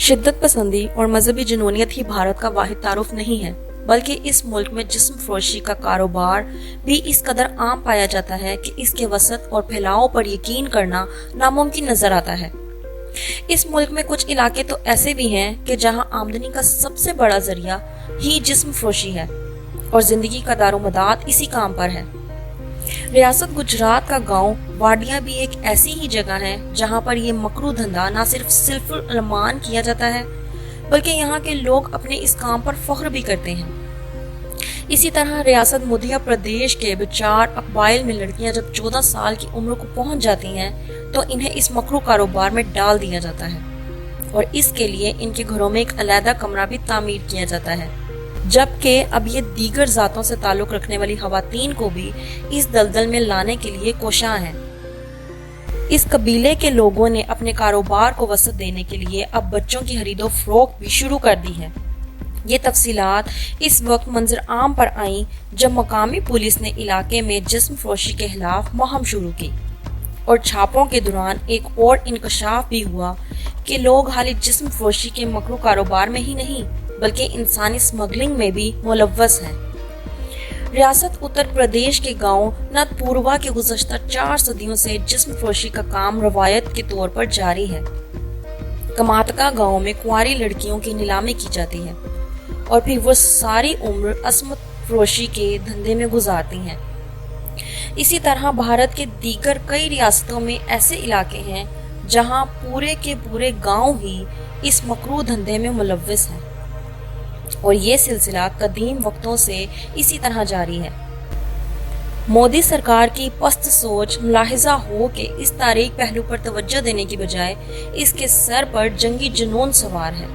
शिद्दत पसंदी और मजहबी जुनूनियत ही भारत का वाहिद तारुफ नहीं है, बल्कि इस मुल्क में जिस्म फरोशी का कारोबार भी इस कदर आम पाया जाता है कि इसके वसत और फैलाव पर यकीन करना नामुमकिन नजर आता है। इस मुल्क में कुछ इलाके तो ऐसे भी हैं कि जहां आमदनी का सबसे बड़ा जरिया ही जिस्म फरोशी है और जिंदगी का दारोमदार इसी काम पर है। रियासत गुजरात का गांव वाडिया भी एक ऐसी ही जगह है जहां पर ये मकरू धंधा न सिर्फ सिलफुल अलमान किया जाता है, बल्कि यहाँ के लोग अपने इस काम पर फख्र भी करते हैं। इसी तरह रियासत मध्य प्रदेश के बिचार अकबाइल में लड़कियां जब 14 साल की उम्र को पहुंच जाती हैं तो इन्हें इस मकरू कारोबार में डाल दिया जाता है और इसके लिए इनके घरों में एक अलहदा कमरा भी तामीर किया जाता है, जबकि अब ये दीगर जातों से ताल्लुक रखने वाली खवातीन को भी इस दलदल में लाने के लिए कोशां हैं। इस कबीले के लोगों ने अपने कारोबार को वसत देने के लिए अब बच्चों की खरीदो फरोख्त भी शुरू कर दी है। ये तफसीलात इस वक्त मंजर आम पर आई जब मकामी पुलिस ने इलाके में जिस्म फरोशी के खिलाफ मुहिम शुरू की और छापों के दौरान एक और इंकशाफ भी हुआ कि लोग हाली जिस्म फरोशी के मकरू कारोबार में ही नहीं बल्कि इंसानी स्मगलिंग में भी मुलव्वस हैं। रियासत उत्तर प्रदेश के गांव नदपूरवा के गुज़श्ता 4 सदियों से जिस्म फरोशी का काम रवायत के तौर पर जारी है। कमातका गांव में कुंवारी लड़कियों की नीलामी की जाती है और फिर वो सारी उम्र अस्मत फरोशी के धंधे में गुजारती हैं। इसी तरह भारत के दीगर कई रियासतों में ऐसे इलाके हैं जहां पूरे के पूरे गांव ही इस मकरू धंधे में मुलव्वस हैं और ये सिलसिला कदीम वक्तों से इसी तरह जारी है। मोदी सरकार की पस्त सोच मुलाहिजा हो कि इस तारीख पहलू पर तवज्जो देने की बजाय इसके सर पर जंगी जुनून सवार है।